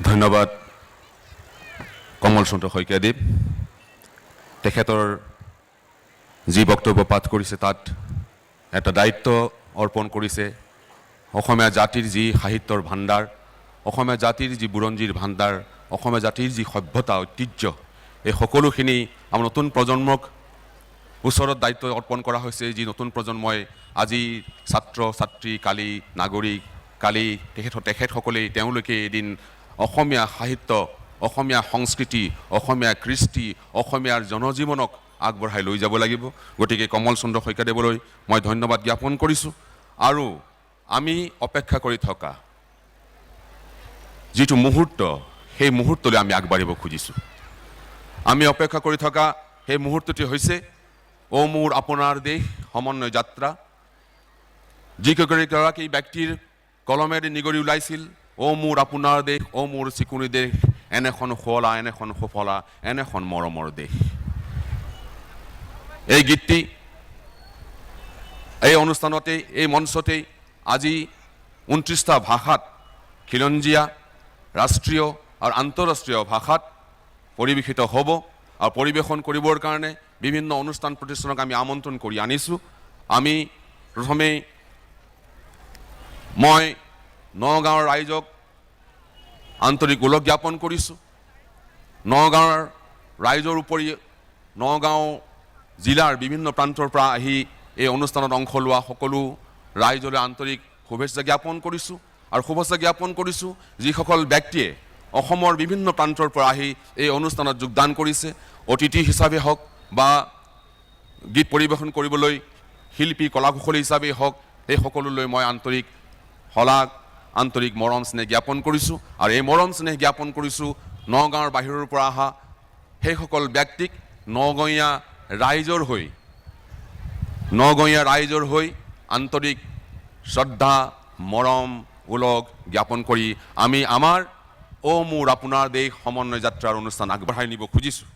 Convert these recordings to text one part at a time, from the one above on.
ধন্যবাদ কমল সুন্দৰ শইকীয়াদেৱ। তেখেতৰ যি বক্তব্য পাঠ কৰিছে তাত এটা দায়িত্ব অৰ্পণ কৰিছে। অসমীয়া জাতিৰ যি সাহিত্যৰ ভাণ্ডাৰ, অসমীয়া জাতিৰ যি বুৰঞ্জীৰ ভাণ্ডাৰ, অসমীয়া জাতিৰ যি সভ্যতা ঐতিহ্য, এই সকলোখিনি আমাৰ নতুন প্ৰজন্মক ওচৰত দায়িত্ব অৰ্পণ কৰা হৈছে। যি নতুন প্ৰজন্মই আজি ছাত্ৰ ছাত্ৰী, কালি নাগৰিক, কালি তেখেতসকলেই তেওঁলোকে এদিন অসমীয়া সাহিত্য, অসমীয়া সংস্কৃতি, অসমীয়া কৃষ্টি, অসমীয়াৰ জনজীৱনক আগবঢ়াই লৈ যাব লাগিব। গতিকে কমল সুন্দৰ শইকীয়াদেৱলৈ মই ধন্যবাদ জ্ঞাপন কৰিছোঁ। আৰু আমি অপেক্ষা কৰি থকা যিটো মুহূৰ্ত, সেই মুহূৰ্তলৈ আমি আগবাঢ়িব খুজিছোঁ। আমি অপেক্ষা কৰি থকা সেই মুহূৰ্তটি হৈছে অ' মোৰ আপোনাৰ দেশ সমন্বয় যাত্ৰা। যিগৰাকী ব্যক্তিৰ কলমেৰে নিগৰি ওলাইছিল, অ' মোৰ আপোনাৰ দেশ, অ' মোৰ চিকুনি দেশ, এনেখন শুৱলা, এনেখন সুফলা, এনেখন মৰমৰ দেশ। এই গীতটি এই অনুষ্ঠানতেই, এই মঞ্চতেই আজি 29টা ভাষাত, খিলঞ্জীয়া, ৰাষ্ট্ৰীয় আৰু আন্তঃৰাষ্ট্ৰীয় ভাষাত পৰিৱেশিত হ'ব। আৰু পৰিৱেশন কৰিবৰ কাৰণে বিভিন্ন অনুষ্ঠান প্ৰতিষ্ঠানক আমি আমন্ত্ৰণ কৰি আনিছোঁ। আমি প্ৰথমেই মই নগাঁৱৰ ৰাইজক আন্তৰিক ওলগ জ্ঞাপন কৰিছোঁ। নগাঁৱৰ ৰাইজৰ উপৰি নগাঁও জিলাৰ বিভিন্ন প্ৰান্তৰ পৰা আহি এই অনুষ্ঠানত অংশ লোৱা সকলো ৰাইজলৈ আন্তৰিক শুভেচ্ছা জ্ঞাপন কৰিছোঁ। আৰু শুভেচ্ছা জ্ঞাপন কৰিছোঁ যিসকল ব্যক্তিয়ে অসমৰ বিভিন্ন প্ৰান্তৰ পৰা আহি এই অনুষ্ঠানত যোগদান কৰিছে, অতিথি হিচাপে হওক বা গীত পৰিৱেশন কৰিবলৈ শিল্পী কলাকুশলী হিচাপেই হওক, এই সকলোলৈ মই আন্তৰিক শলাগ, আন্তৰিক মৰম স্নেহ জ্ঞাপন কৰিছোঁ। আৰু এই মৰম স্নেহ জ্ঞাপন কৰিছোঁ নগাঁৱৰ বাহিৰৰ পৰা অহা সেইসকল ব্যক্তিক নগঞা ৰাইজৰ হৈ আন্তৰিক শ্ৰদ্ধা, মৰম, ওলগ জ্ঞাপন কৰি আমি আমাৰ অ' মোৰ আপোনাৰ দেশ সমন্বয় যাত্ৰাৰ অনুষ্ঠান আগবঢ়াই নিব খুজিছোঁ।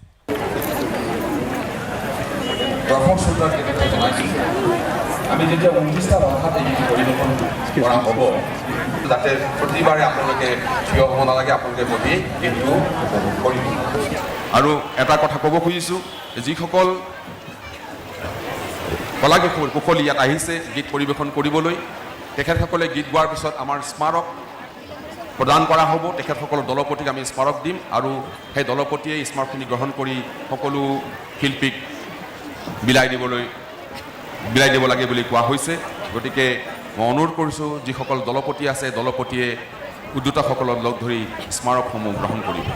দৰ্শক শ্ৰোতাৰ কেনেকৈ জনাইছোঁ, আমি যেতিয়া 29টা ভাষাত এই পৰিৱেশন কৰা হ'ব, যাতে প্ৰতিবাৰে আপোনালোকে থিয় হ'ব নালাগে, আপোনালোকে বহি কিন্তু উপভোগ কৰিব। আৰু এটা কথা ক'ব খুজিছোঁ, যিসকল কলাকুশলী ইয়াত আহিছে গীত পৰিৱেশন কৰিবলৈ, তেখেতসকলে গীত গোৱাৰ পিছত আমাৰ স্মাৰক প্ৰদান কৰা হ'ব। তেখেতসকলৰ দলপতিক আমি স্মাৰক দিম আৰু সেই দলপতিয়ে স্মাৰকখিনি গ্ৰহণ কৰি সকলো শিল্পীক বিলাই দিব লাগে বুলি কোৱা হৈছে। গতিকে মই অনুৰোধ কৰিছোঁ যিসকল দলপতি আছে, দলপতিয়ে উদ্যোক্তাসকলক লগ ধৰি স্মাৰকসমূহ গ্ৰহণ কৰিব।